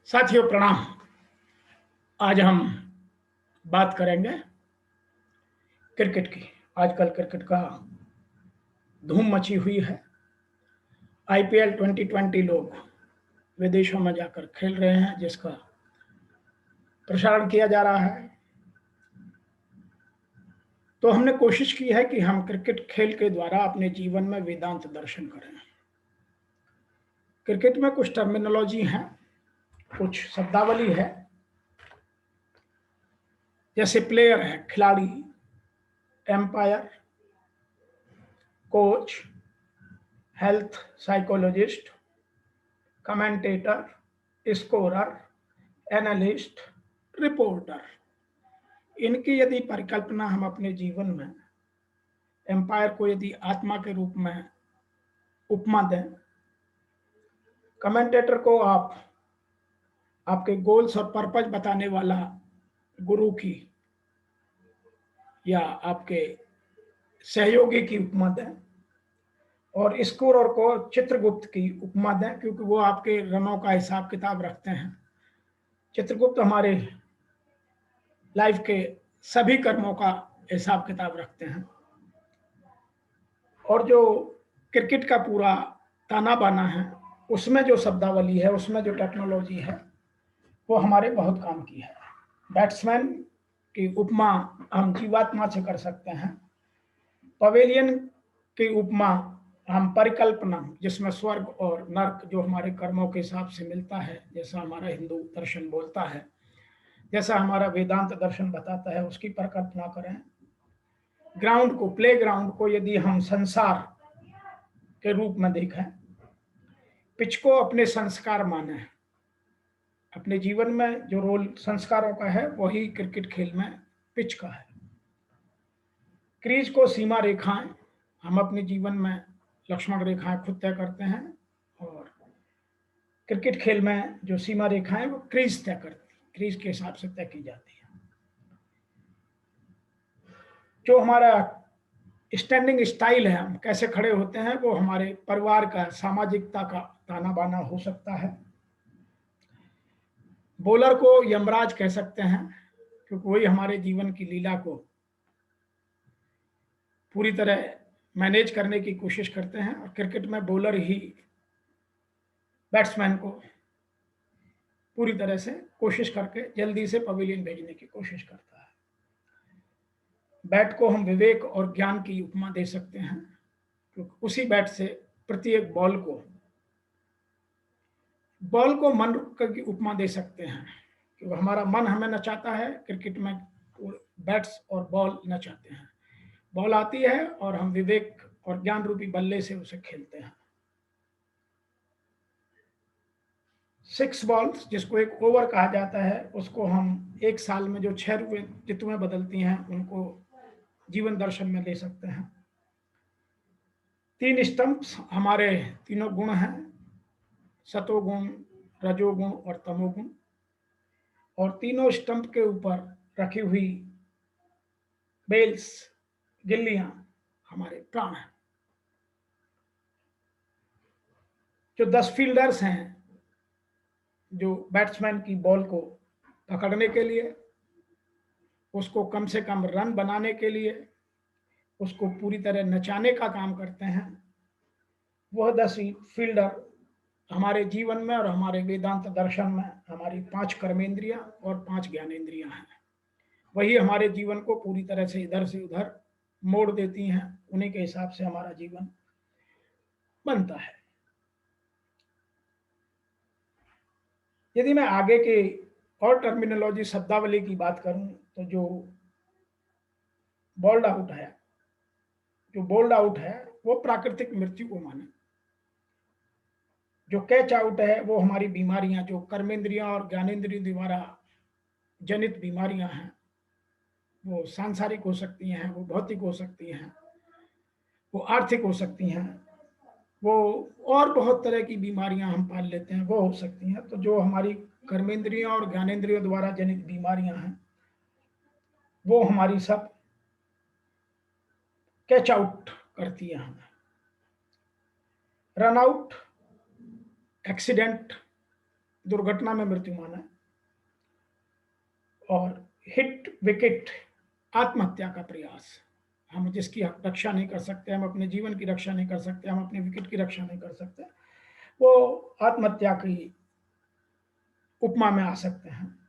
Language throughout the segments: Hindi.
साथियों प्रणाम। आज हम बात करेंगे क्रिकेट की। आजकल क्रिकेट का धूम मची हुई है। आईपीएल 2020 लोग विदेशों में जाकर खेल रहे हैं, जिसका प्रसारण किया जा रहा है। तो हमने कोशिश की है कि हम क्रिकेट खेल के द्वारा अपने जीवन में वेदांत दर्शन करें। क्रिकेट में कुछ टर्मिनोलॉजी है, कुछ शब्दावली है, जैसे प्लेयर है, खिलाड़ी, umpire, coach, health psychologist, commentator, scorer, analyst, reporter. इनकी यदि परिकल्पना हम अपने जीवन में एम्पायर को यदि आत्मा के रूप में उपमा दें, कमेंटेटर को आप आपके गोल्स और पर्पज बताने वाला गुरु की या आपके सहयोगी की उपमा दें, और स्कोरर को चित्रगुप्त की उपमा दें, क्योंकि वो आपके रनों का हिसाब किताब रखते हैं। चित्रगुप्त हमारे लाइफ के सभी कर्मों का हिसाब किताब रखते हैं। और जो क्रिकेट का पूरा ताना बाना है, उसमें जो शब्दावली है, उसमें जो टेक्नोलॉजी है, वो हमारे बहुत काम की है। बैट्समैन की उपमा हम जीवात्मा से कर सकते हैं। पवेलियन की उपमा हम परिकल्पना, जिसमें स्वर्ग और नर्क जो हमारे कर्मों के हिसाब से मिलता है, जैसा हमारा हिंदू दर्शन बोलता है, जैसा हमारा वेदांत दर्शन बताता है, उसकी परिकल्पना करें। ग्राउंड को, प्ले ग्राउंड को यदि हम संसार के रूप में देखें, पिच को अपने संस्कार माने, अपने जीवन में जो रोल संस्कारों का है वही क्रिकेट खेल में पिच का है। क्रीज को सीमा रेखाएं, हम अपने जीवन में लक्ष्मण रेखाएं खुद तय करते हैं, और क्रिकेट खेल में जो सीमा रेखाएं वो क्रीज तय करती, क्रीज के हिसाब से तय की जाती है। जो हमारा स्टैंडिंग स्टाइल है, हम कैसे खड़े होते हैं, वो हमारे परिवार का, सामाजिकता का ताना बाना हो सकता है। बॉलर को यमराज कह सकते हैं, क्योंकि वही हमारे जीवन की लीला को पूरी तरह मैनेज करने की कोशिश करते हैं। और क्रिकेट में बॉलर ही बैट्समैन को पूरी तरह से कोशिश करके जल्दी से पवेलियन भेजने की कोशिश करता है। बैट को हम विवेक और ज्ञान की उपमा दे सकते हैं, क्योंकि उसी बैट से प्रत्येक बॉल को मन की उपमा दे सकते हैं, क्योंकि हमारा मन हमें नचाता है। क्रिकेट में बैट्स और बॉल नचाते हैं। बॉल आती है और हम विवेक और ज्ञान रूपी बल्ले से उसे खेलते हैं। 6 बॉल्स, जिसको एक ओवर कहा जाता है, उसको हम एक साल में जो 6 ऋतुएं बदलती हैं, उनको जीवन दर्शन में ले सकते हैं। 3 स्टंप्स, हमारे तीनों गुण हैं, सतोगुण, रजोगुण और तमोगुण, और तीनों स्टंप के ऊपर रखी हुई बेल्स, गिल्लियां, हमारे प्राण हैं। जो 10 फील्डर्स हैं, जो बैट्समैन की बॉल को पकड़ने के लिए, उसको कम से कम रन बनाने के लिए, उसको पूरी तरह नचाने का काम करते हैं, वह 10 फील्डर हमारे जीवन में और हमारे वेदांत दर्शन में हमारी 5 कर्मेंद्रियां और 5 ज्ञानेंद्रियां हैं। वही हमारे जीवन को पूरी तरह से इधर से उधर मोड़ देती हैं। उन्हीं के हिसाब से हमारा जीवन बनता है। यदि मैं आगे के और टर्मिनोलॉजी, शब्दावली की बात करूं, तो जो बोल्ड आउट है वो प्राकृतिक मृत्यु को माने। जो कैच आउट है वो हमारी बीमारियां, जो कर्मेंद्रियां और ज्ञानेंद्रियों द्वारा जनित बीमारियां हैं, वो सांसारिक हो सकती हैं, वो भौतिक हो सकती हैं, वो आर्थिक हो सकती हैं, वो और बहुत तरह की बीमारियां हम पाल लेते हैं, वो हो सकती हैं। तो जो हमारी कर्मेंद्रियों और ज्ञानेंद्रियों द्वारा जनित बीमारियां हैं, वो हमारी सब कैच आउट करती है हमें। रन आउट, एक्सीडेंट, दुर्घटना में मृत्यु माना, और हिट विकेट आत्महत्या का प्रयास, हम जिसकी रक्षा नहीं कर सकते, हम अपने जीवन की रक्षा नहीं कर सकते, हम अपने विकेट की रक्षा नहीं कर सकते, वो आत्महत्या की उपमा में आ सकते हैं।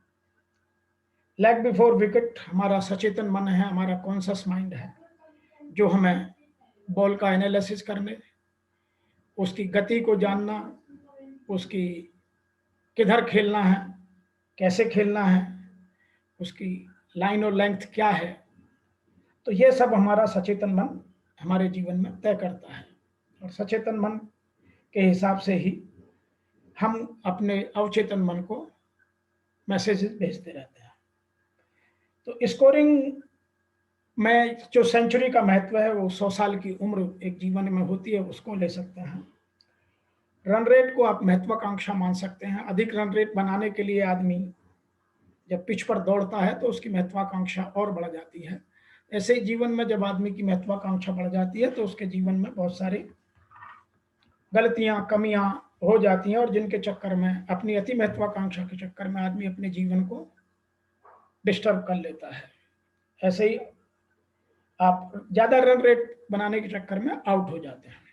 लेग बिफोर विकेट हमारा सचेतन मन है, हमारा कॉन्शियस माइंड है, जो हमें बॉल का एनालिसिस करने, उसकी गति को जानना, उसकी किधर खेलना है, कैसे खेलना है, उसकी लाइन और लेंथ क्या है, तो ये सब हमारा सचेतन मन हमारे जीवन में तय करता है। और सचेतन मन के हिसाब से ही हम अपने अवचेतन मन को मैसेजेस भेजते रहते हैं। तो स्कोरिंग में जो सेंचुरी का महत्व है, वो 100 साल की उम्र एक जीवन में होती है, उसको ले सकते हैं। रन रेट को आप महत्वाकांक्षा मान सकते हैं। अधिक रन रेट बनाने के लिए आदमी जब पिच पर दौड़ता है तो उसकी महत्वाकांक्षा और बढ़ जाती है। ऐसे ही जीवन में जब आदमी की महत्वाकांक्षा बढ़ जाती है तो उसके जीवन में बहुत सारी गलतियां, कमियां हो जाती हैं, और जिनके चक्कर में, अपनी अति महत्वाकांक्षा के चक्कर में आदमी अपने जीवन को डिस्टर्ब कर लेता है। ऐसे ही आप ज्यादा रन रेट बनाने के चक्कर में आउट हो जाते हैं।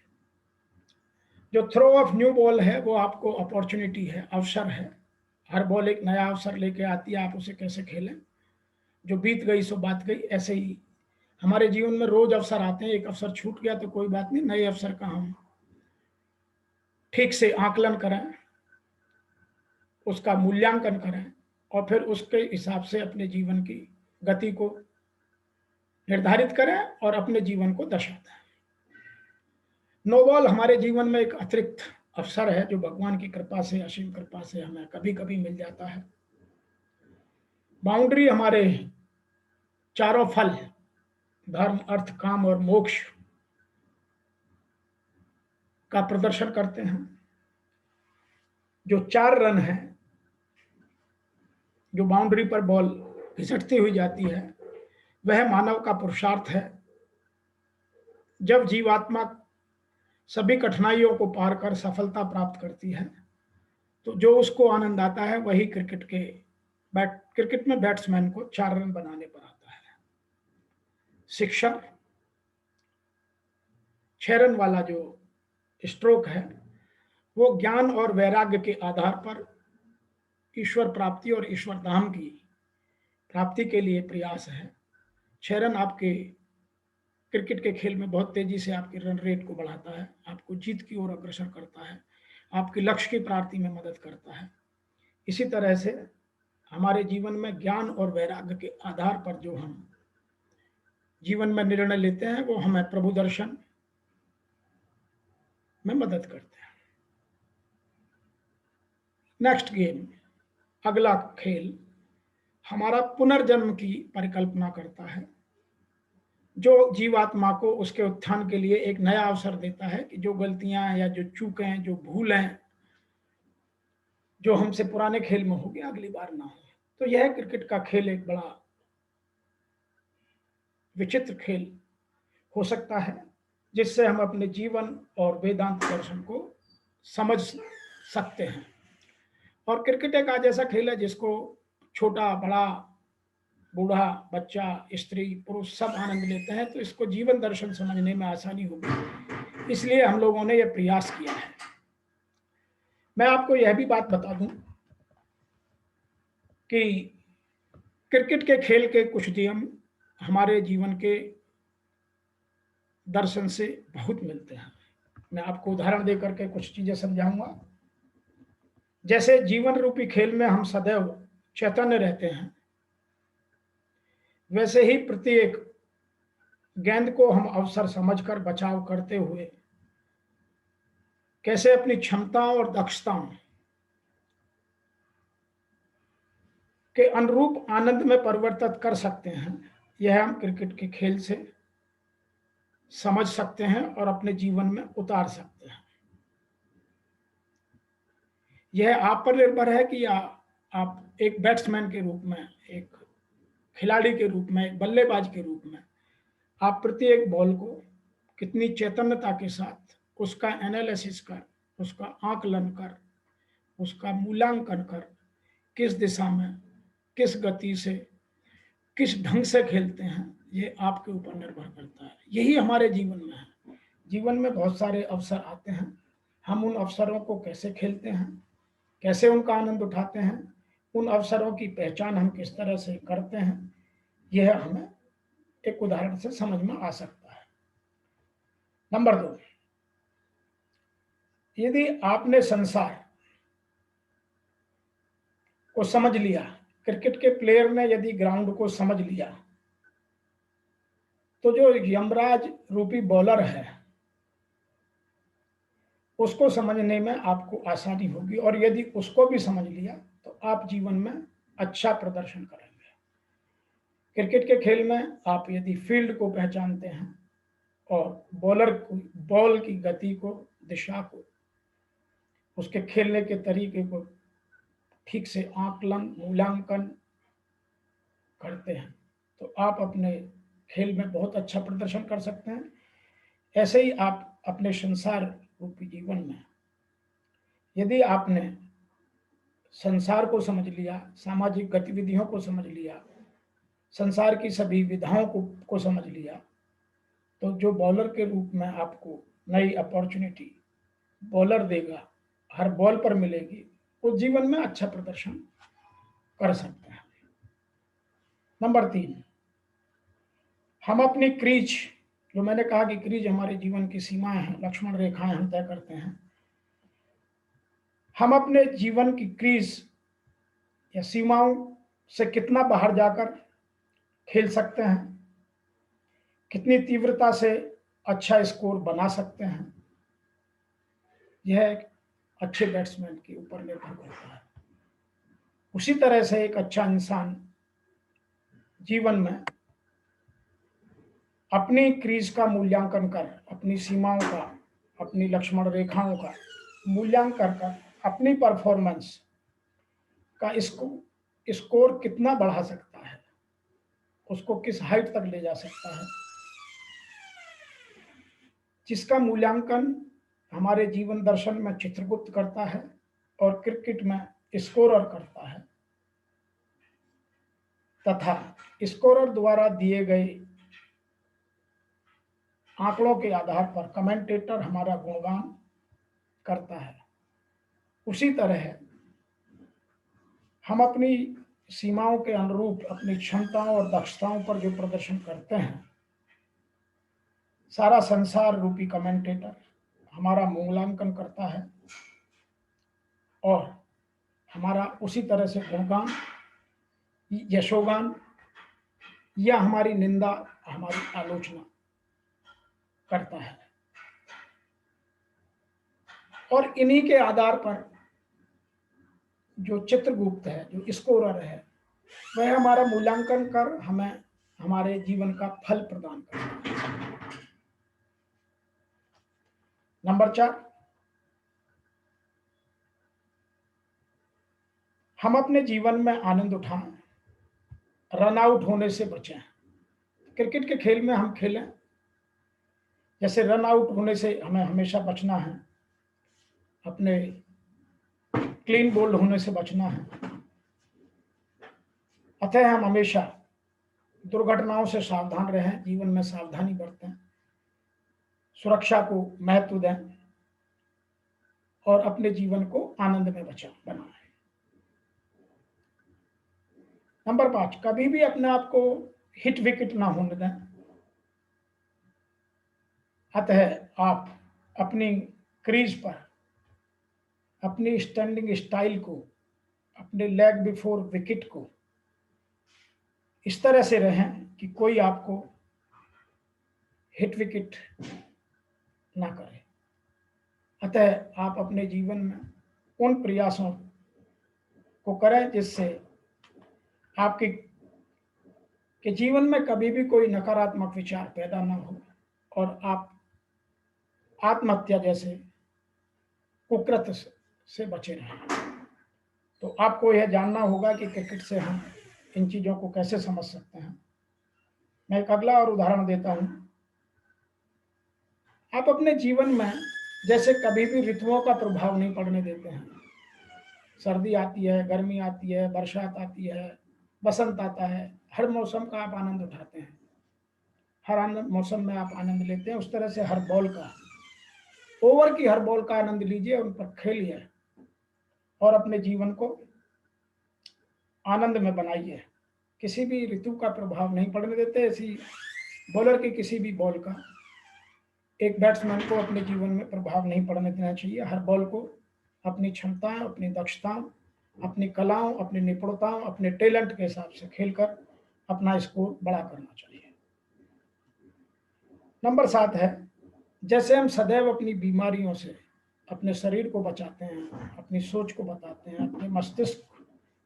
जो थ्रो ऑफ न्यू बॉल है, वो आपको अपॉर्चुनिटी है, अवसर है। हर बॉल एक नया अवसर लेके आती है, आप उसे कैसे खेलें। जो बीत गई सो बात गई। ऐसे ही हमारे जीवन में रोज अवसर आते हैं, एक अवसर छूट गया तो कोई बात नहीं, नए अवसर का हम ठीक से आकलन करें, उसका मूल्यांकन करें, और फिर उसके हिसाब से अपने जीवन की गति को निर्धारित करें और अपने जीवन को दर्शाते हैं। नो बॉल हमारे जीवन में एक अतिरिक्त अवसर है, जो भगवान की कृपा से, असीम कृपा से हमें कभी कभी मिल जाता है। बाउंड्री हमारे चारों फल, धर्म, अर्थ, काम और मोक्ष का प्रदर्शन करते हैं। जो 4 रन है, जो बाउंड्री पर बॉल घिसटती हुई जाती है, वह मानव का पुरुषार्थ है। जब जीवात्मा सभी कठिनाइयों को पार कर सफलता प्राप्त करती है, तो जो उसको आनंद आता है, वही क्रिकेट में बैट्समैन को 4 रन बनाने पर आता है। शिक्षा 6 रन वाला जो स्ट्रोक है, वो ज्ञान और वैराग्य के आधार पर ईश्वर प्राप्ति और ईश्वर धाम की प्राप्ति के लिए प्रयास है। 6 रन आपके क्रिकेट के खेल में बहुत तेजी से आपके रन रेट को बढ़ाता है, आपको जीत की ओर अग्रसर करता है, आपके लक्ष्य की प्राप्ति में मदद करता है। इसी तरह से हमारे जीवन में ज्ञान और वैराग्य के आधार पर जो हम जीवन में निर्णय लेते हैं, वो हमें प्रभु दर्शन में मदद करते हैं। नेक्स्ट गेम, अगला खेल हमारा पुनर्जन्म की परिकल्पना करता है, जो जीवात्मा को उसके उत्थान के लिए एक नया अवसर देता है कि जो गलतियां या जो चूकें, जो भूल हैं, जो हमसे पुराने खेल में हो गया, अगली बार ना हो। तो यह क्रिकेट का खेल एक बड़ा विचित्र खेल हो सकता है, जिससे हम अपने जीवन और वेदांत दर्शन को समझ सकते हैं। और क्रिकेट एक आज ऐसा खेल है जिसको छोटा, बड़ा, बूढ़ा, बच्चा, स्त्री, पुरुष सब आनंद लेते हैं, तो इसको जीवन दर्शन समझने में आसानी होगी, इसलिए हम लोगों ने यह प्रयास किया है। मैं आपको यह भी बात बता दूं कि क्रिकेट के खेल के कुछ नियम हमारे जीवन के दर्शन से बहुत मिलते हैं। मैं आपको उदाहरण देकर के कुछ चीजें समझाऊंगा। जैसे जीवन रूपी खेल में हम सदैव चैतन्य रहते हैं, वैसे ही प्रत्येक गेंद को हम अवसर समझकर बचाव करते हुए कैसे अपनी क्षमताओं और दक्षताओं के अनुरूप आनंद में परिवर्तित कर सकते हैं, यह हम क्रिकेट के खेल से समझ सकते हैं और अपने जीवन में उतार सकते हैं। यह आप पर निर्भर है कि आप एक बैट्समैन के रूप में, एक खिलाड़ी के रूप में, एक बल्लेबाज के रूप में आप प्रत्येक बॉल को कितनी चैतन्यता के साथ उसका एनालिसिस कर, उसका आकलन कर, उसका मूल्यांकन कर किस दिशा में, किस गति से, किस ढंग से खेलते हैं, ये आपके ऊपर निर्भर करता है। यही हमारे जीवन में है। जीवन में बहुत सारे अवसर आते हैं, हम उन अवसरों को कैसे खेलते हैं, कैसे उनका आनंद उठाते हैं, उन अवसरों की पहचान हम किस तरह से करते हैं, यह हमें एक उदाहरण से समझ में आ सकता है। नंबर 2, यदि आपने संसार को समझ लिया, क्रिकेट के प्लेयर ने यदि ग्राउंड को समझ लिया, तो जो यमराज रूपी बॉलर है उसको समझने में आपको आसानी होगी, और यदि उसको भी समझ लिया तो आप जीवन में अच्छा प्रदर्शन करेंगे। क्रिकेट के खेल में आप यदि फील्ड को पहचानते हैं और बॉलर को, बॉल की गति को, दिशा को, उसके खेलने के तरीके को ठीक से आकलन, मूल्यांकन करते हैं, तो आप अपने खेल में बहुत अच्छा प्रदर्शन कर सकते हैं। ऐसे ही आप अपने संसार रूपी जीवन में यदि आपने संसार को समझ लिया, सामाजिक गतिविधियों को समझ लिया, संसार की सभी विधाओं को समझ लिया, तो जो बॉलर के रूप में आपको नई अपॉर्चुनिटी बॉलर देगा, हर बॉल पर मिलेगी, वो जीवन में अच्छा प्रदर्शन कर सकते हैं। नंबर 3, हम अपनी क्रीज, जो मैंने कहा कि क्रीज हमारे जीवन की सीमाएं हैं, लक्ष्मण रेखाएं हम तय करते हैं, हम अपने जीवन की क्रीज या सीमाओं से कितना बाहर जाकर खेल सकते हैं, कितनी तीव्रता से अच्छा स्कोर बना सकते हैं, यह एक अच्छे बैट्समैन के ऊपर निर्भर करता है। उसी तरह से एक अच्छा इंसान जीवन में अपनी क्रीज का मूल्यांकन कर, अपनी सीमाओं का, अपनी लक्ष्मण रेखाओं का मूल्यांकन कर अपनी परफॉर्मेंस का स्कोर कितना बढ़ा सकता है, उसको किस हाइट तक ले जा सकता है, जिसका मूल्यांकन हमारे जीवन दर्शन में चित्रगुप्त करता है और क्रिकेट में स्कोरर करता है, तथा स्कोरर द्वारा दिए गए आंकड़ों के आधार पर कमेंटेटर हमारा गुणगान करता है। उसी तरह हम अपनी सीमाओं के अनुरूप अपनी क्षमताओं और दक्षताओं पर जो प्रदर्शन करते हैं, सारा संसार रूपी कमेंटेटर हमारा मूल्यांकन करता है और हमारा उसी तरह से गुणगान, यशोगान या हमारी निंदा, हमारी आलोचना करता है। और इन्हीं के आधार पर जो चित्रगुप्त है, जो स्कोरर है, वह हमारा मूल्यांकन कर हमें हमारे जीवन का फल प्रदान करता है। नंबर 4, हम अपने जीवन में आनंद उठाएं, रन आउट होने से बचें। क्रिकेट के खेल में हम खेलें, जैसे रन आउट होने से हमें हमेशा बचना है, अपने क्लीन बोल्ड होने से बचना है। अतः हम हमेशा दुर्घटनाओं से सावधान रहें, जीवन में सावधानी बरतें, सुरक्षा को महत्व दें और अपने जीवन को आनंद में बनाएं। नंबर 5, कभी भी अपने आप को हिट विकेट ना होने दें। अतः आप अपनी क्रीज पर अपनी स्टैंडिंग स्टाइल को, अपने लेग बिफोर विकेट को इस तरह से रहें कि कोई आपको हिट विकेट ना करे। अतः आप अपने जीवन में उन प्रयासों को करें जिससे आपके के जीवन में कभी भी कोई नकारात्मक विचार पैदा ना हो और आप आत्महत्या जैसे कुकृत्य से बचे रहें। तो आपको यह जानना होगा कि क्रिकेट से हम इन चीज़ों को कैसे समझ सकते हैं। मैं एक अगला और उदाहरण देता हूं। आप अपने जीवन में जैसे कभी भी ऋतुओं का प्रभाव नहीं पड़ने देते हैं, सर्दी आती है, गर्मी आती है, बरसात आती है, बसंत आता है, हर मौसम का आप आनंद उठाते हैं, हर आनंद मौसम में आप आनंद लेते हैं। उस तरह से हर बॉल का, ओवर की हर बॉल का आनंद लीजिए, उन पर खेलिए और अपने जीवन को आनंद में बनाइए। किसी भी ऋतु का प्रभाव नहीं पड़ने देते। ऐसी बॉलर की किसी भी बॉल का एक बैट्समैन को अपने जीवन में प्रभाव नहीं पड़ने देना चाहिए। हर बॉल को अपनी क्षमताएं, अपनी दक्षताओं, अपनी कलाओं, अपनी निपुणताओं, अपने टैलेंट के हिसाब से खेलकर अपना स्कोर बड़ा करना चाहिए। नंबर 7 है, जैसे हम सदैव अपनी बीमारियों से अपने शरीर को बचाते हैं, अपनी सोच को बताते हैं, अपने मस्तिष्क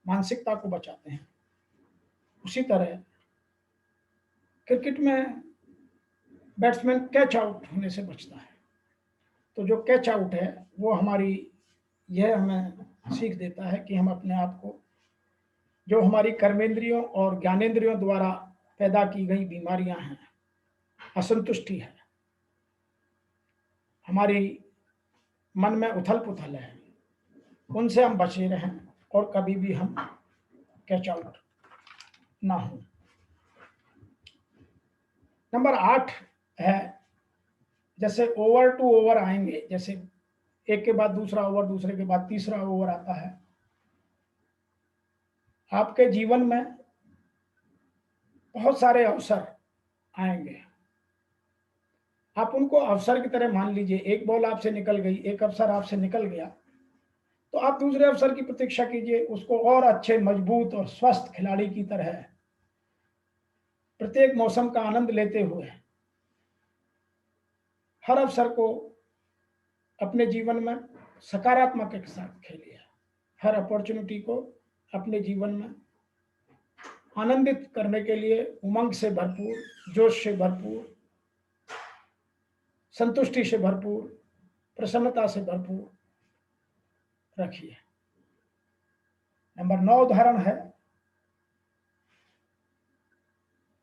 मानसिकता को बचाते हैं, उसी तरह क्रिकेट में बैट्समैन कैच आउट होने से बचता है। तो जो कैच आउट है वो यह हमें सीख देता है कि हम अपने आप को, जो हमारी कर्मेंद्रियों और ज्ञानेंद्रियों द्वारा पैदा की गई बीमारियां हैं, असंतुष्टि है, हमारी मन में उथल पुथल है, उनसे हम बचे रहें और कभी भी हम कैच आउट ना हो। नंबर 8 है, जैसे ओवर टू ओवर आएंगे, जैसे एक के बाद दूसरा ओवर, दूसरे के बाद तीसरा ओवर आता है, आपके जीवन में बहुत सारे अवसर आएंगे। आप उनको अवसर की तरह मान लीजिए। एक बॉल आपसे निकल गई, एक अवसर आपसे निकल गया, तो आप दूसरे अवसर की प्रतीक्षा कीजिए, उसको और अच्छे, मजबूत और स्वस्थ खिलाड़ी की तरह प्रत्येक मौसम का आनंद लेते हुए हर अवसर को अपने जीवन में सकारात्मक के साथ खेलिए। हर अपॉर्चुनिटी को अपने जीवन में आनंदित करने के लिए उमंग से भरपूर, जोश से भरपूर, संतुष्टि से भरपूर, प्रसन्नता से भरपूर रखिए। नंबर 9 उदाहरण है,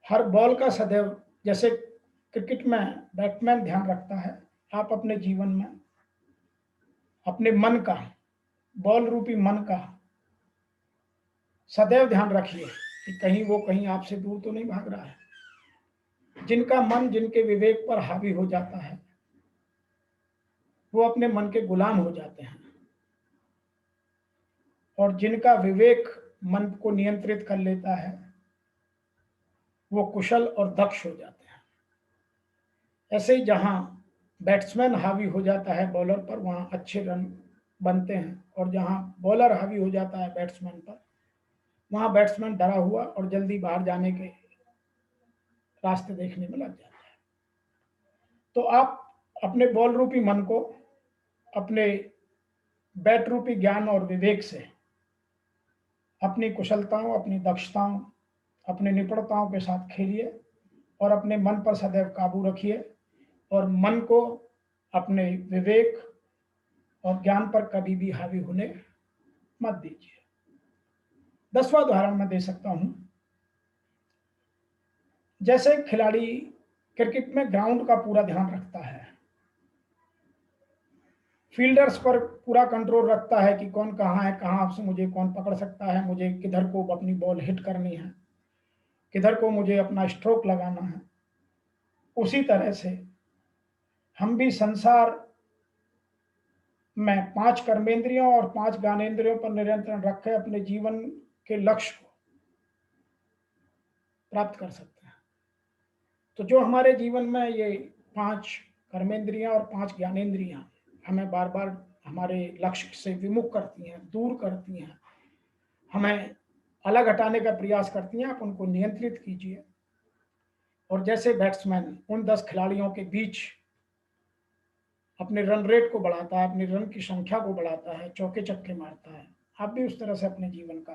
हर बॉल का सदैव, जैसे क्रिकेट में बैट्समैन ध्यान रखता है, आप अपने जीवन में अपने मन का, बॉल रूपी मन का सदैव ध्यान रखिए कि कहीं वो कहीं आपसे दूर तो नहीं भाग रहा है। जिनका मन, जिनके विवेक पर हावी हो जाता है, वो अपने मन के गुलाम हो जाते हैं, और जिनका विवेक मन को नियंत्रित कर लेता है, वो कुशल और दक्ष हो जाते हैं। ऐसे ही जहां बैट्समैन हावी हो जाता है बॉलर पर, वहां अच्छे रन बनते हैं, और जहां बॉलर हावी हो जाता है बैट्समैन पर, वहां बैट्समैन डरा हुआ और जल्दी बाहर जाने के रास्ते देखने में लग जाता है। तो आप अपने बॉल रूपी मन को अपने बैट रूपी ज्ञान और विवेक से अपनी कुशलताओं, अपनी दक्षताओं, अपनी निपुणताओं के साथ खेलिए और अपने मन पर सदैव काबू रखिए, और मन को अपने विवेक और ज्ञान पर कभी भी हावी होने मत दीजिए। 10वां उदाहरण मैं दे सकता हूं, जैसे खिलाड़ी क्रिकेट में ग्राउंड का पूरा ध्यान रखता है, फील्डर्स पर पूरा कंट्रोल रखता है कि कौन कहाँ है, कहाँ से मुझे कौन पकड़ सकता है, मुझे किधर को अपनी बॉल हिट करनी है, किधर को मुझे अपना स्ट्रोक लगाना है। उसी तरह से हम भी संसार में 5 कर्मेंद्रियों और 5 ज्ञानेंद्रियों पर नियंत्रण रख के अपने जीवन के लक्ष्य को प्राप्त कर सकते हैं। तो जो हमारे जीवन में ये 5 कर्मेंद्रियां और 5 ज्ञानेंद्रियां हमें बार बार हमारे लक्ष्य से विमुख करती हैं, दूर करती हैं, हमें अलग हटाने का प्रयास करती हैं, आप उनको नियंत्रित कीजिए। और जैसे बैट्समैन उन 10 खिलाड़ियों के बीच अपने रन रेट को बढ़ाता है, अपनी रन की संख्या को बढ़ाता है, चौके छक्के मारता है, आप भी उस तरह से अपने जीवन का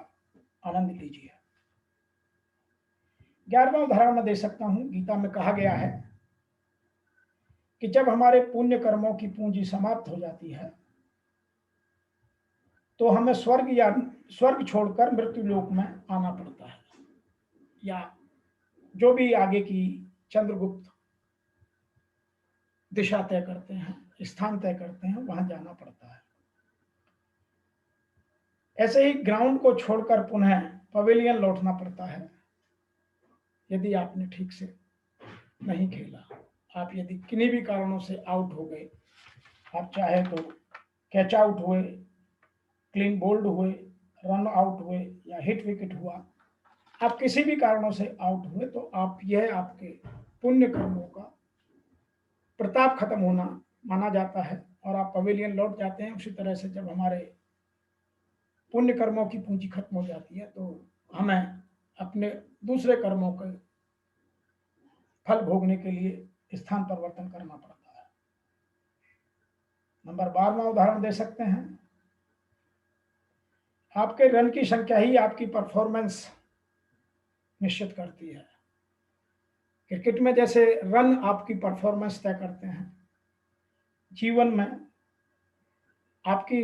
आनंद लीजिए। 11वां उदाहरण मैं दे सकता हूं, गीता में कहा गया है कि जब हमारे पुण्य कर्मों की पूंजी समाप्त हो जाती है, तो हमें स्वर्ग छोड़कर मृत्यु लोक में आना पड़ता है, या जो भी आगे की चंद्रगुप्त दिशा तय करते हैं, स्थान तय करते हैं, वहां जाना पड़ता है। ऐसे ही ग्राउंड को छोड़कर पुनः पवेलियन लौटना पड़ता है यदि आपने ठीक से नहीं खेला। आप यदि किन्हीं भी कारणों से आउट हो गए, आप चाहे तो कैच आउट हुए, क्लीन बोल्ड हुए, रन आउट हुए या हिट विकेट हुआ, आप किसी भी कारणों से आउट हुए तो यह आपके पुण्य कर्मों का प्रताप खत्म होना माना जाता है और आप पवेलियन लौट जाते हैं। उसी तरह से जब हमारे पुण्य कर्मों की पूंजी खत्म हो जाती है तो हमें अपने दूसरे कर्मों के फल भोगने के लिए स्थान परिवर्तन करना पड़ता है। नंबर 12वां उदाहरण दे सकते हैं। आपके रन की संख्या ही आपकी परफॉर्मेंस निश्चित करती है। क्रिकेट में जैसे रन आपकी परफॉर्मेंस तय करते हैं, जीवन में आपकी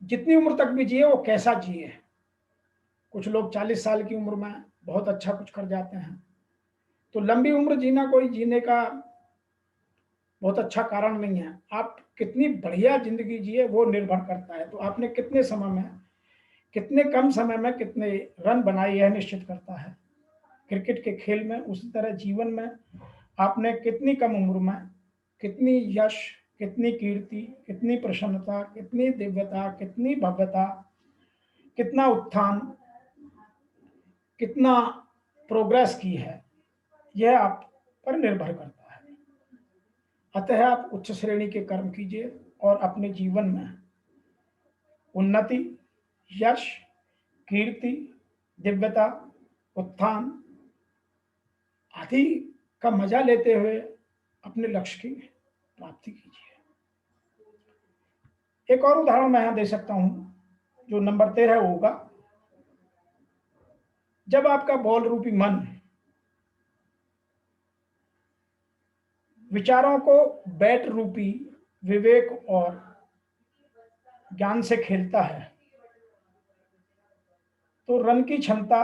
जितनी उम्र तक भी जिए वो कैसा जिए। कुछ लोग 40 साल की उम्र में बहुत अच्छा कुछ कर जाते हैं, तो लंबी उम्र जीना कोई जीने का बहुत अच्छा कारण नहीं है। आप कितनी बढ़िया जिंदगी जिए वो निर्भर करता है। तो आपने कितने समय में, कितने कम समय में कितने रन बनाए यह निश्चित करता है। क्रिकेट के खेल में उसी तरह जीवन में आपने कितनी कम उम्र में कितनी यश, कितनी कीर्ति, कितनी प्रसन्नता, कितनी दिव्यता, कितनी भव्यता, कितना उत्थान, कितना प्रोग्रेस की है, यह आप पर निर्भर करता है। अतः आप उच्च श्रेणी के कर्म कीजिए और अपने जीवन में उन्नति, यश, कीर्ति, दिव्यता, उत्थान आदि का मजा लेते हुए अपने लक्ष्य की प्राप्ति कीजिए। एक और उदाहरण मैं यहां दे सकता हूं, जो नंबर 13 होगा। जब आपका बॉल रूपी मन विचारों को बैट रूपी विवेक और ज्ञान से खेलता है तो रन की क्षमता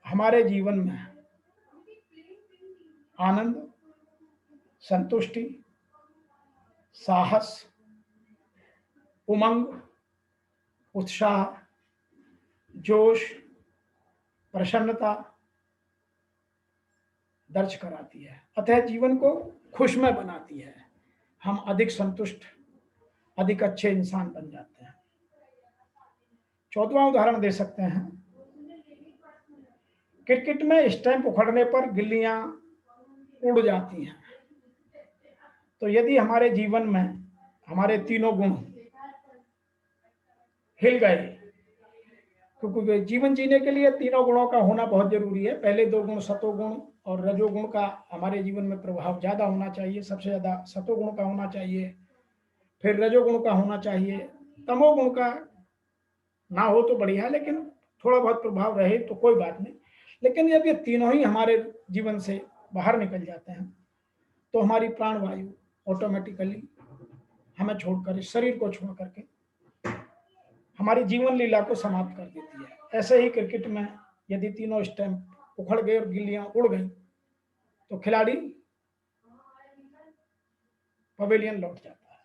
हमारे जीवन में आनंद, संतुष्टि, साहस, उमंग, उत्साह, जोश, प्रसन्नता दर्ज कराती है। अतः जीवन को खुशमय बनाती है। हम अधिक संतुष्ट, अधिक अच्छे इंसान बन जाते हैं। 14वां उदाहरण दे सकते हैं। क्रिकेट में स्टंप उखड़ने पर गिल्लियां उड़ जाती हैं। तो यदि हमारे जीवन में हमारे तीनों गुण हिल गए, क्योंकि जीवन जीने के लिए तीनों गुणों का होना बहुत जरूरी है। पहले 2 गुण सतोगुण और रजोगुण का हमारे जीवन में प्रभाव ज्यादा होना चाहिए। सबसे ज्यादा सतोगुण का होना चाहिए, फिर रजोगुण का होना चाहिए। तमोगुण का ना हो तो बढ़िया, लेकिन थोड़ा बहुत प्रभाव रहे तो कोई बात नहीं। लेकिन जब ये तीनों ही हमारे जीवन से बाहर निकल जाते हैं तो हमारी प्राणवायु ऑटोमेटिकली हमें छोड़कर, इस शरीर को छोड़ करके हमारी जीवन लीला को समाप्त कर देती है। ऐसे ही क्रिकेट में यदि तीनों स्टंप उखड़ गए और गिल्लियां उड़ गई तो खिलाड़ी पवेलियन लौट जाता है।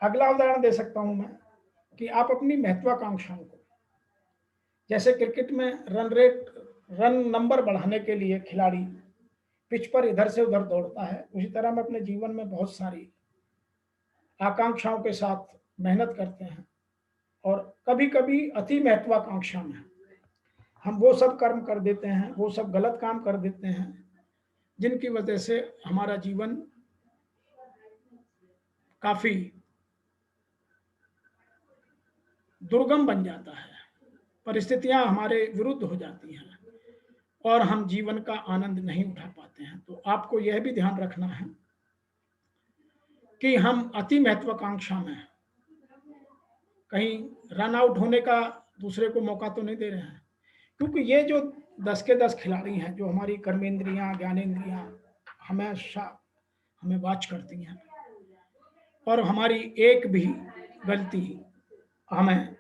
अगला उदाहरण दे सकता हूं मैं कि आप अपनी महत्वाकांक्षाओं को, जैसे क्रिकेट में रन नंबर बढ़ाने के लिए खिलाड़ी पिच पर इधर से उधर दौड़ता है, उसी तरह हम अपने जीवन में बहुत सारी आकांक्षाओं के साथ मेहनत करते हैं और कभी कभी अति महत्वाकांक्षा में हम वो सब कर्म कर देते हैं, वो सब गलत काम कर देते हैं जिनकी वजह से हमारा जीवन काफी दुर्गम बन जाता है। परिस्थितियां हमारे विरुद्ध हो जाती हैं और हम जीवन का आनंद नहीं उठा पाते हैं। तो आपको यह भी ध्यान रखना है कि हम अति महत्वाकांक्षा में कहीं रन आउट होने का दूसरे को मौका तो नहीं दे रहे हैं। क्योंकि ये जो 10 के 10 खिलाड़ी हैं, जो हमारी कर्मेंद्रियां, ज्ञानेंद्रियां हमेशा हमें वॉच करती हैं और हमारी एक भी गलती हमें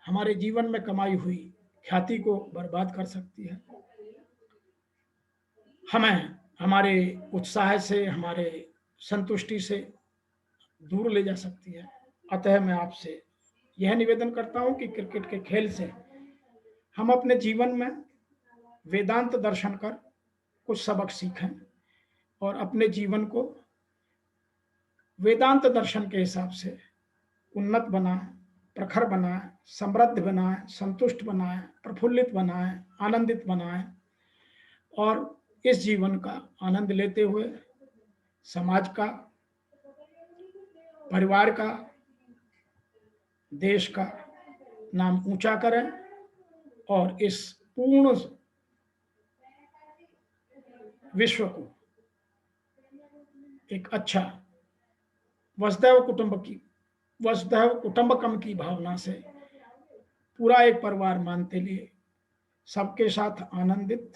हमारे जीवन में कमाई हुई ख्याति को बर्बाद कर सकती है, हमें हमारे उत्साह से, हमारे संतुष्टि से दूर ले जा सकती है। अतः मैं आपसे यह निवेदन करता हूं कि क्रिकेट के खेल से हम अपने जीवन में वेदांत दर्शन कर कुछ सबक सीखें और अपने जीवन को वेदांत दर्शन के हिसाब से उन्नत बनाएं, प्रखर बनाएं, समृद्ध बनाएं, संतुष्ट बनाएं, प्रफुल्लित बनाएं, आनंदित बनाएं और इस जीवन का आनंद लेते हुए समाज का, परिवार का, देश का नाम ऊंचा करें और इस पूर्ण विश्व को एक अच्छा वसुधैव कुटुंबकम की भावना से पूरा एक परिवार मानते लिए सबके साथ आनंदित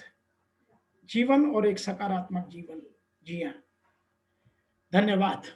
जीवन और एक सकारात्मक जीवन जिए। धन्यवाद।